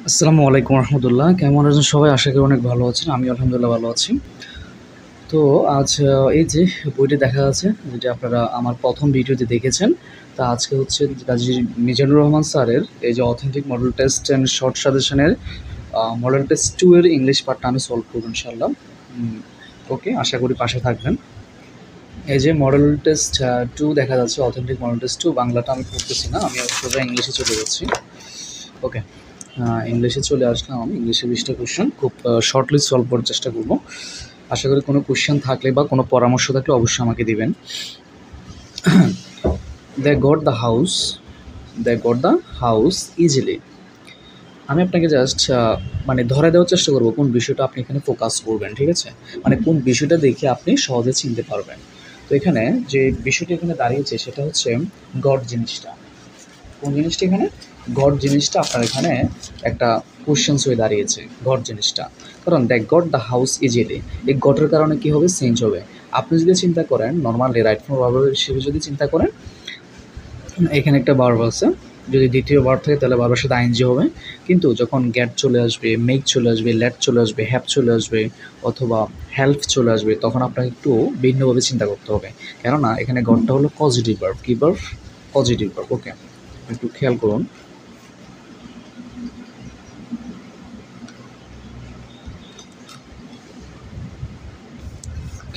আসসালামু আলাইকুম রহমতুল্লাহ। কেমন আছেন সবাই? আশা করি অনেক ভালো আছেন। আমি আলহামদুলিল্লাহ ভালো আছি। তো আজ এই যে বইটি দেখা যাচ্ছে, যেটি আপনারা আমার প্রথম ভিডিওতে দেখেছেন। তা আজকে হচ্ছে কাজী মিজানুর রহমান স্যারের এই যে authentic model test and short সাজেশনের মডেল টেস্ট 2 এর ইংলিশ পার্টটা আমি সলভ করব ইনশাআল্লাহ। ওকে, আশা করি পাশে থাকবেন। এই যে মডেল টেস্ট 2 দেখা যাচ্ছে, অথেন্টিক মডেল টেস্ট 2 বাংলাটা আমি পড়তেছি না, আমি সোজা ইংলিশে চলে যাচ্ছি। ওকে, ইংলিশে চলে আসলাম। আমি ইংলিশে 20টা কোয়েশ্চেন খুব শর্টলি সলভ করার চেষ্টা করব। আশা করি কোনো কোয়েশ্চেন থাকলে বা কোনো পরামর্শ থাকলে অবশ্যই আমাকে দিবেন। They got the house, they got the house easily. আমি আপনাকে জাস্ট মানে ধরে দেওয়ার চেষ্টা করব কোন বিষয়টা আপনি এখানে ফোকাস করবেন, ঠিক আছে? মানে কোন বিষয়টা দেখে আপনি সহজে চিনতে পারবেন। তো এখানে যে বিষয়টা এখানে দাঁড়িয়েছে সেটা হচ্ছে গড জিনিসটা। কোন জিনিসটা এখানে? গড জিনিসটা আপনার এখানে একটা কোশ্চেন্স হয়ে দাঁড়িয়েছে, গড জিনিসটা। কারণ the god the house easily, এই গটের কারণে কী হবে? চেঞ্জ হবে। আপনি যদি চিন্তা করেন নর্মালি রাইট ফর্ম ভার্ব হিসেবে যদি চিন্তা করেন, এখানে একটা ভার্ব আছে, যদি দ্বিতীয় ভার্ব থাকে তাহলে ভার্বের সাথে আইএনজি হবে। কিন্তু যখন গেট চলে আসবে, মেক চলে আসবে, লেট চলে আসবে, হ্যাভ চলে আসবে অথবা হেল্প চলে আসবে, তখন আপনাকে একটু ভিন্নভাবে চিন্তা করতে হবে। কেননা এখানে গডটা হলো পজিটিভ ভার্ব। কী ভার্ব? Positive verb. ওকে, একটু খেয়াল করুন।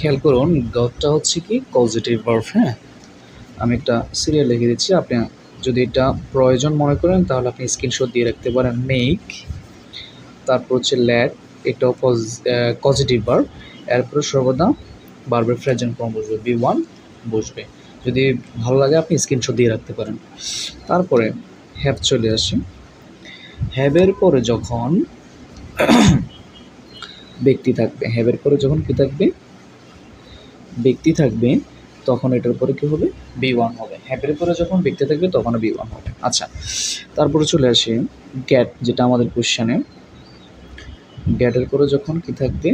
খেয়াল করুন, গডটা হচ্ছে কি পজিটিভ ভার্ব। হ্যাঁ, আমি একটা সিরিয়াল লিখে দিচ্ছি। আপনি যদি এটা প্রয়োজন মনে করেন তাহলে আপনি স্ক্রিনশট দিয়ে রাখতে পারেন। মেক, তারপর হচ্ছে লেট, এটাও পজিটিভ ভার্ব। এরপরে সর্বদা ভার্বের প্রেজেন্ট ফর্ম বসবে, বি ওয়ান বসবে। যদি ভালো লাগে আপনি স্ক্রিনশট দিয়ে রাখতে পারেন। তারপরে হ্যাভ চলে আসে। হ্যাভের পরে যখন ব্যক্তি থাকবে, হ্যাভের পরে যখন কী থাকবে? ব্যক্তি থাকবে, তখন এটার পরে কী হবে? বি ওয়ান হবে। হ্যাভের পরে যখন ব্যক্তি থাকবে তখন বি ওয়ান হবে। আচ্ছা, তারপরে চলে আসে গ্যাট, যেটা আমাদের কোশ্চেনে। গ্যাটের পরে যখন কী থাকবে?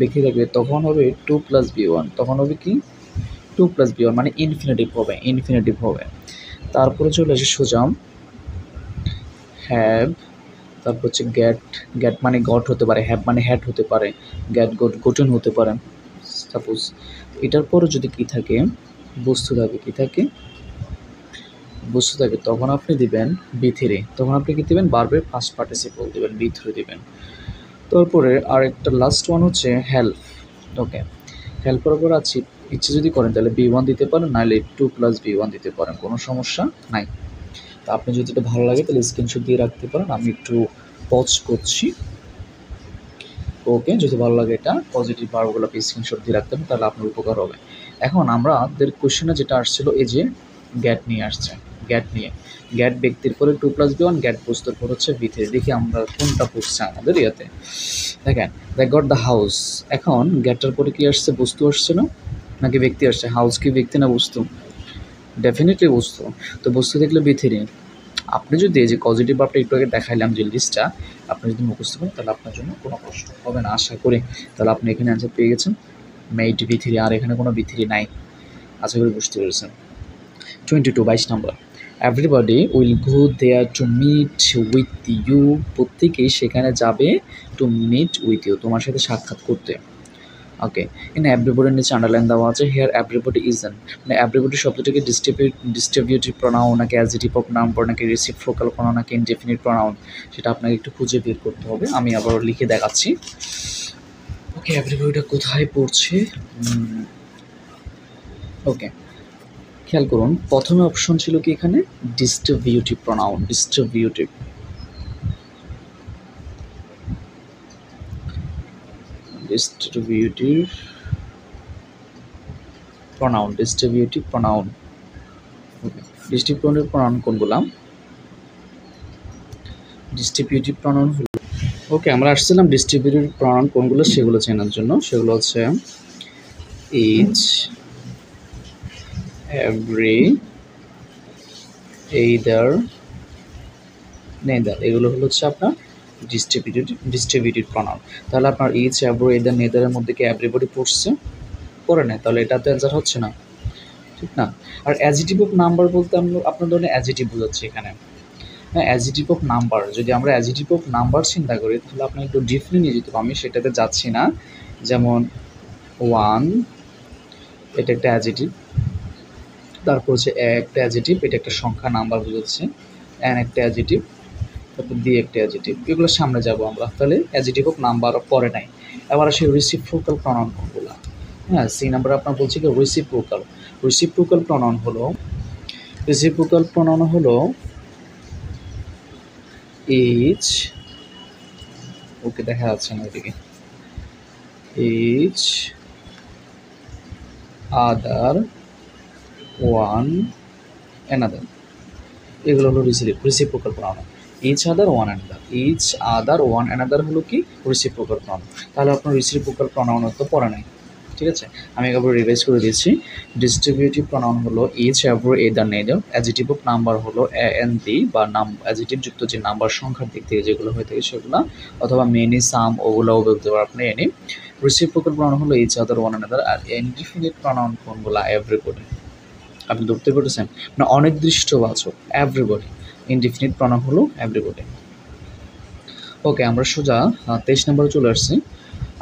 ব্যক্তি থাকবে, তখন হবে টু প্লাস বি ওয়ান। তখন হবে কি? টু প্লাস বি ওয়ান, মানে ইনফিনিটিভ হবে, ইনফিনিটিভ হবে। তারপরে চলে আসে সোজা হ্যাভ, তারপর হচ্ছে গ্যাট। গ্যাট মানে গট হতে পারে, হ্যাভ মানে হ্যাট হতে পারে, গ্যাট গট গোটেন হতে পারে সাপোজ। এটার পরে যদি কী থাকে? বস্তু থাকে। কী থাকে? বস্তু থাকে, তখন আপনি দিবেন বি থ্রি। তখন আপনি কী দেবেন? ভার্বের ফার্স্ট পার্টিসিপল দেবেন, বি থ্রি দেবেন। তারপরে আরেকটা লাস্ট ওয়ান হচ্ছে হেল্প। ওকে, হেল্পের ওপর আছি, ইচ্ছে যদি করেন তাহলে বি ওয়ান দিতে পারেন, নাহলে টু প্লাস বি ওয়ান দিতে পারেন, কোনো সমস্যা নাই। তা আপনি যদি এটা ভালো লাগে তাহলে স্ক্রিনশট দিয়ে রাখতে পারেন। আমি একটু পজ করছি। ওকে, যদি ভালো লাগে এটা পজিটিভ ভার্বগুলো আপনি স্ক্রিনশট দিয়ে রাখতে হবে, তাহলে আপনার উপকার হবে। এখন আমাদের কোশ্চেনে যেটা আসছিল, এই যে গ্যাট নিয়ে আসছে, গ্যাট নিয়ে। গ্যাট ব্যক্তির পরে টু প্লাস বি ওয়ান, গ্যাট বস্তুর পর হচ্ছে বি থ্রি। দেখি আমরা কোনটা পড়ছে আমাদের ইয়েতে। দেখেন, দ্য গট দ্য হাউস। এখন গ্যাটটার পরে কি আসছে? বস্তু আসছে না, নাকি ব্যক্তি আসছে? হাউস কি ব্যক্তি না বস্তু? ডেফিনেটলি বস্তু। তো বস্তু দেখলে বি থ্রি। আপনি যদি এই যে পজিটিভ ভাবটা একটু আগে দেখাইলাম যে লিস্টটা, আপনি যদি মুখস্থ করেন তাহলে আপনার জন্য কোনো কষ্ট হবে না আশা করি। তাহলে আপনি এখানে অ্যান্সার পেয়ে গেছেন, মেইড বি থ্রি। আর এখানে কোনো বি থ্রি নাই, আশা করি বুঝতে পেরেছেন। 22, 22 number. Everybody will go there to meet with you. প্রত্যেকেই সেখানে যাবে টু মিট উইথ ইউ, তোমার সাথে সাক্ষাৎ করতে। ওকে, এখানে এভরিবডির নিচে আন্ডারলাইন দেওয়া আছে। হেয়ার এভরিবডি ইজেন, মানে এভরিবডি শব্দটিকে ডিস্ট্রিবিউটিভ প্রোনাউন নাকি অ্যাডজেক্টিভ অফ নাম্বার নাকি রেসিপ্রোকাল প্রোনাউন নাকি ইনডেফিনিট প্রোনাউন, সেটা আপনাকে একটু খুঁজে বের করতে হবে। আমি আবারও লিখে দেখাচ্ছি। ওকে, এভরিবডিটা কোথায় পড়ছে? ওকে, খেয়াল করুন, প্রথমে অপশন ছিল কি এখানে? Distributive pronoun. Distributive distributive pronoun, distributive pronoun. Okay, distributive pronoun কোনগুলো? ডিস্ট্রিবিউটিভ প্রোনাউন হলো, ওকে, আমরা আসছিলাম ডিস্ট্রিবিউটিভ প্রোনাউন কোনগুলো সেগুলো চেনার জন্য। সেগুলো হচ্ছে ইচ, এভরি, এইদার, নেদার। এগুলো হচ্ছে আপনার ডিস্ট্রিবিউটিভ প্রোনাউন। তাহলে আপনার ইচ, এভরি, এইদার, নেদারের মধ্যে কি এভরিবডি পড়ছে? পড়ে নেয়, তাহলে এটাতে অ্যান্সার হচ্ছে না, ঠিক না? আর অ্যাডজেক্টিভ অফ নাম্বার বলতে আমরা আপনার ধরনের অ্যাডজেক্টিভ বোঝাচ্ছি এখানে। হ্যাঁ, অ্যাজিটিভ অফ নাম্বার, যদি আমরা অ্যাজিটিভ অফ নাম্বার চিন্তা করি তাহলে আপনি একটু ডিপলি নিয়ে যেতে, আমি সেটাতে যাচ্ছি না। যেমন 1 এটা একটা অ্যাজিটিভ, তারপর হচ্ছে একটা অ্যাজিটিভ, এটা একটা সংখ্যা নাম্বার বোঝাচ্ছে, অ্যান একটা অ্যাজিটিভ, তারপর দি একটা অ্যাজিটিভ, এগুলোর সামনে যাব আমরা। তাহলে অ্যাজিটিভ অফ নাম্বার পরে নাই। এবার আসে রিসিপ্রোকাল প্রনাউন কোনগুলো। হ্যাঁ, সি নাম্বার আপনার বলছি কি রিসিপ্রোকাল। রিসিপ্রোকাল প্রনাউন হলো ইচ, ওকে দেখা যাচ্ছে না ওইদিকে, ইচ আদার ওয়ান অ্যানাদার, এগুলো হলো reciprocal pronoun. Each other one another, each other one another হলো কি রিসিপ্রোকাল প্রনাউন। তাহলে আপনার রিসিপ্রোকাল প্রনাউন তো পড়া নাই, ঠিক আছে। আমি একবার রিভাইজ করে দিচ্ছি। ডিস্ট্রিবিউটিভ প্রনাউন হলো each, ever, either, neither. Adjective of number হলো এ এন দি, বা অ্যাজিটিভ যুক্ত যে নাম্বার সংখ্যার দিক থেকে যেগুলো হয়ে থাকে সেগুলো, অথবা মেনি, সাম, ওগুলোও বলতে পারেন আপনি এনি। রিসিপ্রোকাল প্রনাউন হলো ইচ আদার ওয়ান অ্যানাদার। আর ইনডিফিনিট প্রনাউন কোনগুলো? এভরিবডি। আপনি ধরতে পেরেছেন, মানে অনির্দিষ্টবাচক, এভরিবডি। ইনডিফিনিট প্রনাউন হলো এভরিবডি। ওকে, আমরা সোজা 23 নম্বরে চলে আসছি।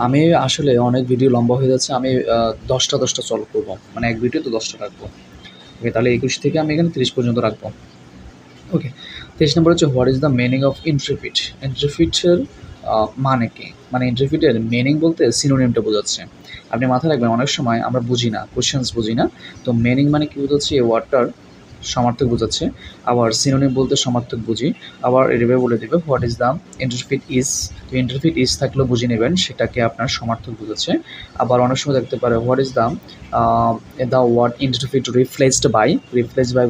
আমি আসলে অনেক ভিডিও লম্বা হয়ে যাচ্ছে, আমি 10টা সলভ করবো, মানে এক ভিডিও তো 10টা রাখবো। ওকে, তাহলে 21 থেকে আমি এখানে 30 পর্যন্ত রাখবো। ওকে, 23 নম্বর হচ্ছে what is the meaning of interfit. ইন্টারফিটের মানে কি? মানে ইন্টারফিটের মিনিং বলতে সিনোনিমটা বোঝাচ্ছে। আপনি মাথায় রাখবেন, অনেক সময় আমরা বুঝি না, কোশ্চেন্স বুঝি না, তো মিনিং মানে কি বোঝাচ্ছে, এই ওয়ার্ডটার সমার্থক বোঝাচ্ছে। আবার সিনোনিম বলতে সমার্থক বুঝি। আবার এভাবে বলে দেবে হোয়াট ইজ দ্য ইন্টারফিট ইজ, তো ইন্টারফিট ইজ থাকলেও বুঝে নেবেন সেটাকে আপনার সমার্থক বোঝাচ্ছে। আবার অনেক সময় দেখতে পারে what is the word interfit replaced by,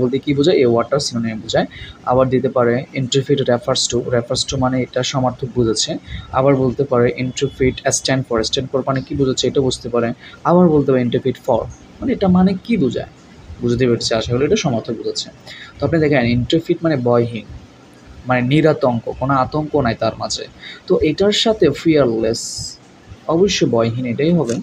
বলতে কী বোঝায়, এই ওয়ার্ডটার সিনোনিম বোঝায়। আবার দিতে পারে ইন্টারফিট রেফার্স টু মানে এটা সমার্থক বোঝাচ্ছে। আবার বলতে পারে ইন্টারফিট স্ট্যান্ড ফর মানে কী বোঝাচ্ছে এটা বুঝতে পারে। আবার বলতে পারে ইন্টারফিট ফর, মানে এটা মানে কী বোঝায়, বুঝতে পেরেছি আশা করি, এটা সমার্থক বোঝাচ্ছে। তো আপনি দেখেন ইন্টারফিট মানে ভয়হীন, মানে নিরাতঙ্ক, কোনো আতঙ্ক নাই তার মাঝে। তো এটার সাথে ফিয়ারলেস, অবশ্যই ভয়হীন এটাই হবে।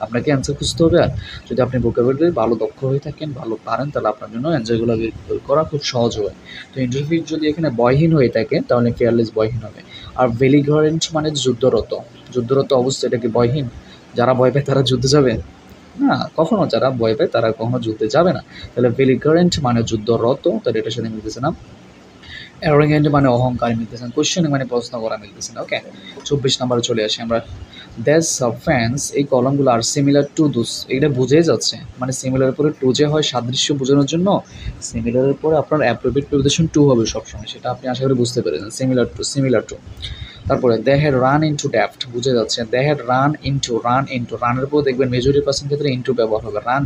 আপনাকে অ্যান্সার খুঁজতে হবে। আর যদি আপনি ভোকাবুলারি ভালো দক্ষ হয়ে থাকেন, ভালো পারেন, তাহলে আপনার জন্য অ্যান্সারগুলো বের করা খুব সহজ হবে। তো ইন্টারফিট যদি এখানে ভয়হীন হয়ে থাকে তাহলে ফিয়ারলেস ভয়হীন হবে। আর বেলিগারেন্ট মানে যুদ্ধরত অবস্থা, এটা কি ভয়হীন? যারা ভয় পায় তারা যুদ্ধে যাবে না, কখনো যারা ভয় পায় তারা কখনো যুদ্ধে যাবে না। তাহলে বেলিগারেন্ট মানে যুদ্ধরত, তাহলে এটার সাথে মিলতেছে না। অ্যারোগেন্ট মানে অহংকার মিলতেছে না। কোশ্চেনিং মানে প্রশ্ন করা মিলতেছে না। ওকে, 24 নম্বরে চলে আসি আমরা। দ্যাস ফ্যান্স, এই কলমগুলো আর সিমিলার টু দুস, এটা বুঝেই যাচ্ছে, মানে সিমিলার পরে টু যে হয় সাদৃশ্য বোঝানোর জন্য, সিমিলারের পরে আপনার অ্যাপ্রোপ্রিয়েট প্রিপোজিশন টু হবে সবসময়, সেটা আপনি আশা করি বুঝতে পেরেছেন। Similar to. তারপরে they had run into depth, বুঝে যাচ্ছে। দে হ্যাড রান ইনটু, রানের উপর দেখবেন মেজরিটি পার্সেন্ট ক্ষেত্রে ইনটু ব্যবহার হবে। Run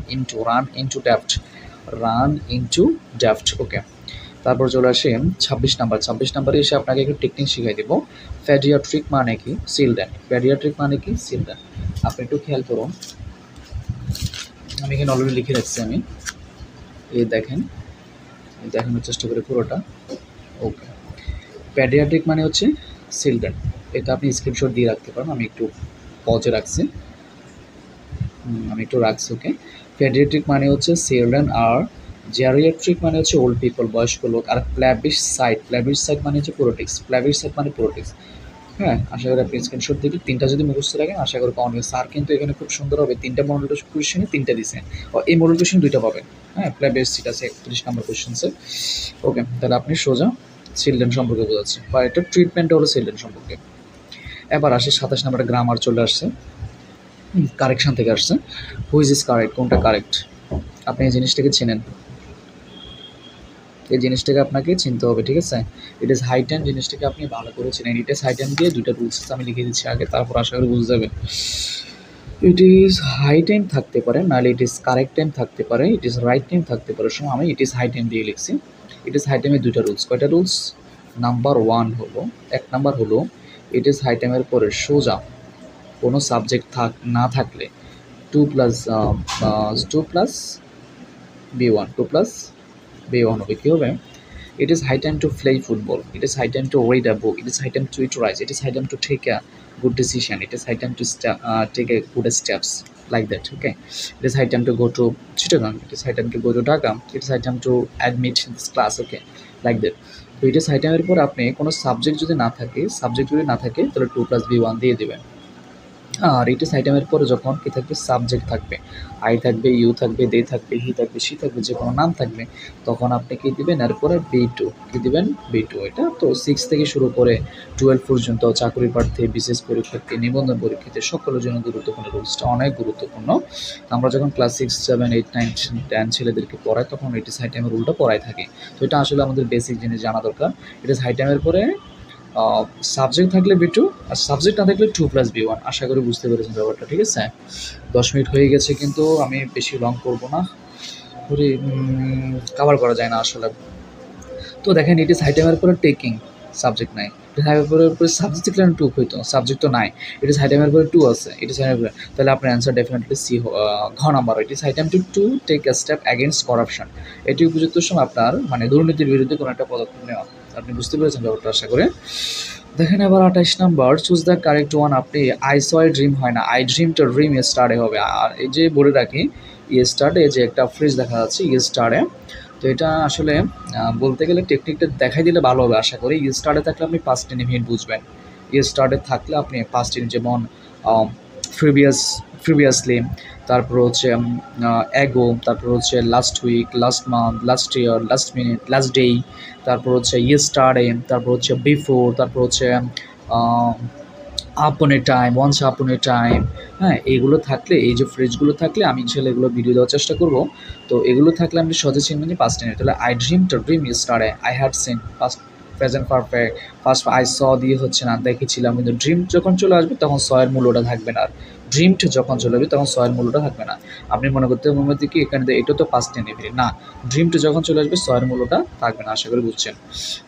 into depth. ওকে, তারপর চলে আসি 26 নাম্বারে এসে আপনাকে একটু টেকনিক শিখাই দেবো। প্যাডিয়াট্রিক মানে কি? চিলড্রেন। আপনি একটু খেয়াল করুন, আমি এখানে অলরেডি লিখে রাখছি। আমি এই দেখেন, দেখানোর চেষ্টা করি পুরোটা। ওকে, প্যাডিয়াট্রিক মানে হচ্ছে চিলড্রেন, এটা আপনি স্ক্রিনশট দিয়ে রাখতে পারেন। আমি একটু পজে রাখছি, ওকে। প্যাডিয়াট্রিক মানে হচ্ছে চিলড্রেন, আর জেরিয়াট্রিক মানে হচ্ছে ওল্ড পিপল, বয়স্ক লোক। আর প্ল্যাবিসাইড মানে হচ্ছে পোলিটিক্স। হ্যাঁ, আশা করি আপনি স্ক্রিনশট দিকে তিনটা যদি মুখস্থ রাখেন আশা করি পাওয়া যাবে। স্যার কিন্তু এখানে খুব সুন্দর হবে, 3টা মডেল কোয়েশ্চেনে 3টা দিছে, এই মডেল কোয়েশ্চেন 2টা পাবেন। হ্যাঁ, প্ল্যাবিসাইড আছে 31 নম্বর কোয়েশ্চেন্সে। ওকে, তাহলে আপনি সোজা চিলড্রেন সম্পর্কে বোঝাচ্ছে, বা এটা ট্রিটমেন্ট হলো চিলড্রেন সম্পর্কে। এবার আসে 27 নম্বরে গ্রামার চলে আসছে, কারেকশন থেকে আসছে। হুইচ ইজ কারেক্ট, কোনটা কারেক্ট? আপনি এই জিনিসটাকে চেনেন, এই জিনিসটাকে আপনাকে চিনতে হবে, ঠিক আছে। ইট ইজ হাই টাইম, জিনিসটাকে আপনি ভালো করে চেনেন। ইট ইজ হাই টাইম দিয়ে 2টা রুলস আমি লিখে দিচ্ছি আগে, তারপর আশা করি বুঝে যাবে। ইট ইজ হাই টাইম থাকতে পারে, নাহলে ইট ইজ কারেক্ট টাইম থাকতে পারে, ইট ইজ রাইট টাইম থাকতে পারে। সময় আমি ইট ইজ হাই টাইম দিয়ে লিখছি। ইট ইজ হাই টাইমের 2টা রুলস। কয়টা রুলস? নাম্বার 1 হলো, 1 নাম্বার হলো ইট ইজ হাই টাইমের পরে সোজা কোনো সাবজেক্ট না থাকলে 2 প্লাস B1 হবে। কী হবে? It is high time to play football. It is high time to read a book. It is high time to eat rice. It is high time to take a good decision. It is high time to take a good steps, like that. Okay. It is high time to go to Chittagong. It is high time to go to Dhaka. It is high time to admit in this class. Okay, like that. তো it is আইটেমের পর আপনি কোনো subject যদি না থাকে তাহলে 2+B1 দিয়ে দেবেন। আর ইট ইজ আইটেমের পরে যখন কী থাকবে, সাবজেক্ট থাকবে, আই থাকবে, ইউ থাকবে, দে থাকবে, হি থাকবে, সি থাকবে, যে কোনো নাম থাকবে, তখন আপনি কী দিবেন, এরপরে B2 কী দিবেন, B2। এটা তো 6 থেকে শুরু করে 12 পর্যন্ত চাকরি প্রার্থী, বিশেষ পরীক্ষার্থী, নিবন্ধন পরীক্ষার্থী সকলের জন্য গুরুত্বপূর্ণ, রুলসটা অনেক গুরুত্বপূর্ণ। তো আমরা যখন ক্লাস 6, 7, 8, 9, 10 ছেলেদেরকে পড়াই তখন ইট ইজ আইটেমের রুলটা পড়াই থাকি। তো এটা আসলে আমাদের বেসিক জিনিস জানা দরকার। ইট ইজ আইটেমের পরে সাবজেক্ট থাকলে B2 আর সাবজেক্ট না থাকলে 2+B1। আশা করি বুঝতে পেরেছেন ব্যাপারটা, ঠিক আছে? 10 মিনিট হয়ে গেছে, কিন্তু আমি বেশি লং করবো না, পুরি কভার করা যায় না আসলে। তো দেখেন ইট ইজ আইটেমের পরে টেকিং, সাবজেক্ট নাই, ইট ইজ আইটেমের পরে সাবজেক্ট থাকলে 2 হইতো, সাবজেক্ট তো নাই, ইট ইজ আইটেমের পরে 2 আছে, ইট ইজ আইটেমের পরে, তাহলে আপনার অ্যান্সার ডেফিনেটলি সি, ঘ number. It is item to take a step against corruption. এটি উপযুক্ত সময় আপনার মানে দুর্নীতির বিরুদ্ধে কোনো একটা পদক্ষেপ নেওয়া। আপনি বুঝতে পেরেছেন ব্যাপারটা আশা করে। দেখেন এবার 28 number, choose the correct one. আপনি আই স এ ড্রিম হয় না, আই ড্রিম টু ড্রিম স্টার্টে হবে। আর এই যে বলে রাখি স্টার্টে যে একটা ফ্রেজ দেখা যাচ্ছে স্টার্টে, তো এটা আসলে বলতে গেলে টেকনিকটা দেখাই দিলে ভালো হবে আশা করি। স্টার্টে থাকলে আপনি পাস্ট ইনডিফিনিট বুঝবেন, স্টার্টে থাকলে আপনি পাস্ট ইন, যেমন প্রিভিয়াসলি, তারপর হচ্ছে অ্যাগো, তারপর হচ্ছে last week, last month, last year, last minute, last day, তারপর হচ্ছে ইয়েস্টারডে, তারপর হচ্ছে বিফোর, তারপর হচ্ছে আপন এ টাইম, ওয়ান্স আপন এ টাইম। হ্যাঁ, এগুলো থাকলে, এই যে ফ্রেজগুলো থাকলে, আমি ইনশাল্লাহ এগুলো ভিডিও দেওয়ার চেষ্টা করব। তো এগুলো থাকলে আপনি সহজে চিনবেন যে পাস্ট টেন্স। তাহলে I dream to dream yesterday, I had seen, past present perfect, first I saw দিয়ে হচ্ছে না, দেখেছিলাম, কিন্তু ড্রিম যখন চলে আসবে তখন স এর মূল্যটা থাকবে না। আর ড্রিমড যখন চলে আসবে তখন স এর মূল্যটা থাকবে না। আপনি মনে করতে মধ্যে কি এখানে এটা তো পাস্ট ইনডিফিনিট না, ড্রিমড যখন চলে আসবে স এর মূল্যটা থাকবে না। আশা করি বুঝছেন।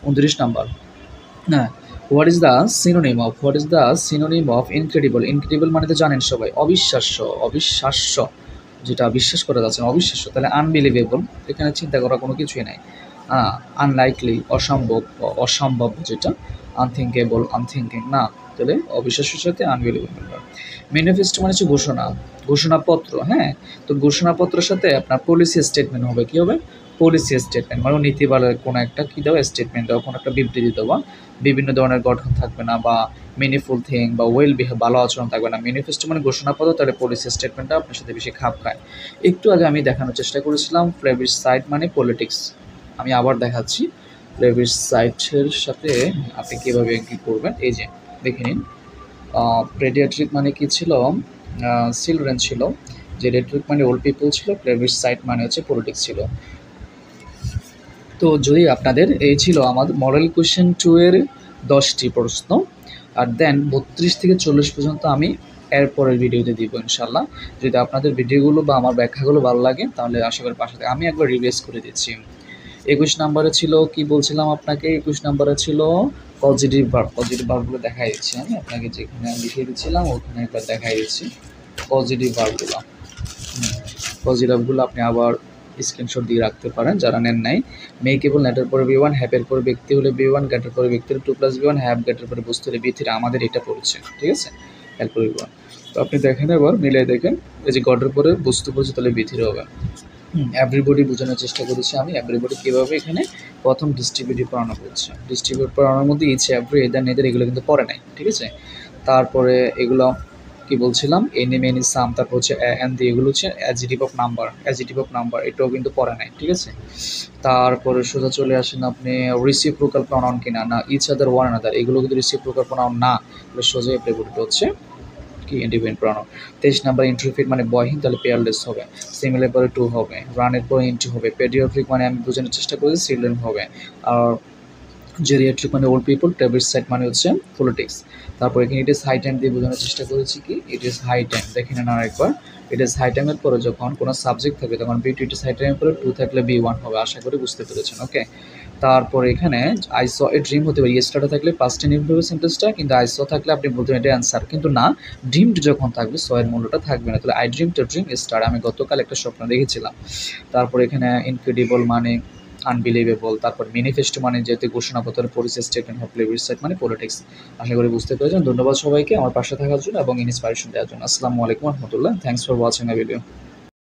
29 নাম্বার, হ্যাঁ, what is the synonym of incredible? Incredible মানে তো জানেন সবাই, অবিশ্বাস্য, যেটা বিশ্বাস করা যাচ্ছে না, অবিশ্বাস্য। তাহলে আনবিলিভেবল, এখানে চিন্তা করার কোনো কিছুই নাই। আনলাইকলি, অসম্ভব যেটা, আনথিঙ্কেবল, আনথিঙ্কিং না, তাহলে অবিশ্বাস্যের সাথে আনবিলিভেবল। ম্যানিফেস্টো মানে হচ্ছে ঘোষণাপত্র। হ্যাঁ, তো ঘোষণাপত্রের সাথে আপনার পলিসি স্টেটমেন্ট হবে। কী হবে? পলিসি স্টেটমেন্ট মানে নীতিবালের কোনো একটা কী দেওয়া, স্টেটমেন্ট দেওয়া, কোনো একটা বিবৃতি দেওয়া। বিভিন্ন ধরনের গঠন থাকবে না, বা মিনিংফুল থিং বা ওয়েল বিহেভ, ভালো আচরণ থাকবে না। ম্যানিফেস্টো মানে ঘোষণাপত্র, তাহলে পলিসি স্টেটমেন্টটা আপনার সাথে বেশি খাপ খায়। একটু আগে আমি দেখানোর চেষ্টা করেছিলাম প্লেবিসাইড মানে পলিটিক্স, আমি আবার দেখাচ্ছি প্লেবিসাইডের সাথে আপনি কীভাবে কী করবেন। এই যে দেখে নিন, পেডিয়াট্রিক মানে কি ছিল, চিলড্রেন ছিল, জেরিয়াট্রিক মানে ওল্ড পিপল ছিল, প্লেবিসাইড মানে হচ্ছে পলিটিক্স ছিল। তো যদি আপনাদের এই ছিল আমাদের মডেল কোয়েশ্চেন 2 এর 10টি প্রশ্ন, আর দেন 32 থেকে 40 পর্যন্ত আমি এরপরের ভিডিওতে দিব ইনশাল্লাহ। যদি আপনাদের ভিডিওগুলো বা আমার ব্যাখ্যাগুলো ভালো লাগে তাহলে আশা করি পাশে থেকে আমি একবার রিভাইজ করে দিচ্ছি। 21 নম্বরে ছিল কি বলছিলাম আপনাকে, 21 নম্বরে ছিল পজিটিভ ভার্বগুলো দেখাই দিচ্ছি। আমি আপনাকে যেখানে লিখে দিচ্ছিলাম ওখানে একবার দেখাই দিচ্ছি পজিটিভ ভার্বগুলো আপনি আবার স্ক্রিনশট দিয়ে রাখতে পারেন যারা নেন নাই। মেকেবল নেটের পরে B1, হ্যাপের পরে ব্যক্তি হলে B1, গেটের পরে ব্যক্তি হলে 2+B1, হ্যাভ গেটের পরে বস্তু হলে B3। আমাদের এটা পড়ছে, ঠিক আছে, হেল্প করে B1। তো আপনি দেখেন, এবার মিলিয়ে দেখেন, এই যে গটের পরে বস্তু পড়ছে তাহলে B3 হবে। এভরিবডি বোঝানোর চেষ্টা করেছি আমি, এভরিবডি কীভাবে এখানে প্রথম ডিস্ট্রিবিউটিভ পড়ানো হচ্ছে। ডিস্ট্রিবিউট পড়ানোর মধ্যে ইচ, এভরি, এদার, নেদার এগুলো কিন্তু পড়ে নাই, ঠিক আছে। তারপরে এগুলো কি বলছিলাম, এনি, মেনি, সাম, তারপর হচ্ছে অ্যান্ড, এগুলো হচ্ছে অ্যাডজেক্টিভ অফ নাম্বার, এটাও কিন্তু পড়ে নাই, ঠিক আছে। তারপরে সোজা চলে আসেন আপনি রিসিপ্রোকাল প্রনাউন কিনা, না ইচ আদার, ওয়ান আদার, এগুলো কিন্তু রিসিপ্রোকাল প্রনাউন না, সোজা এপ্লিকেবল হচ্ছে কি ইন্ডিপেন্ডেন্ট প্রনাউন। 23 নাম্বার ইন্টারফিট মানে বয়হীন, তাহলে পেয়ারলেস হবে। সিমিলার পরে টু হবে, রানের পরে ইন্টু হবে। পেডিয়াট্রিক মানে আমি বোঝানোর চেষ্টা করেছি চিলড্রেন হবে। আর জেরিয়াট্রিক মানে ওল্ড পিপল, প্লেবিসাইড মানে হচ্ছে পলিটিক্স। তারপর এখানে ইট ইজ হাই টাইম দিয়ে বোঝানোর চেষ্টা করেছি কি ইট ইজ হাই টাইম, দেখে নেন আরেকবার। ইট ইজ হাই টাইমের পরে যখন কোনো সাবজেক্ট থাকবে তখন B2, ইট ইজ হাই টাইমের পরে 2 থাকলে B1 হবে। আশা করি বুঝতে পেরেছেন, ওকে। তারপর এখানে আই স এ ড্রিম হতে পারে, ইয়েস্টারডে থাকলে পাস্ট ইনডিফিনিট হবে সেন্টেন্সটা, কিন্তু আই স থাকলে আপনি বলতেন এটা অ্যান্সার, কিন্তু না, ড্রিমড যখন থাকবে স এর মূল্যটা থাকবে না। তাহলে I dream to dream star, আমি গতকাল একটা স্বপ্ন দেখেছিলাম। তারপর এখানে ইনক্রেডিবল মানে আনবিলিভেবল, তারপর ম্যানিফেস্টো মানে যেহেতু ঘোষণাপত্রের পলিসি স্টেটমেন্ট অফ প্লেবিসাইড মানে পলিটিক্স। আশা করি বুঝতে পেরেছেন। ধন্যবাদ সবাইকে আমার পাশে থাকার জন্য এবং ইন্সপিরেশন দেওয়ার জন্য। আসসালামু আলাইকুম রহমতুল্লাহ, thanks for watching the video.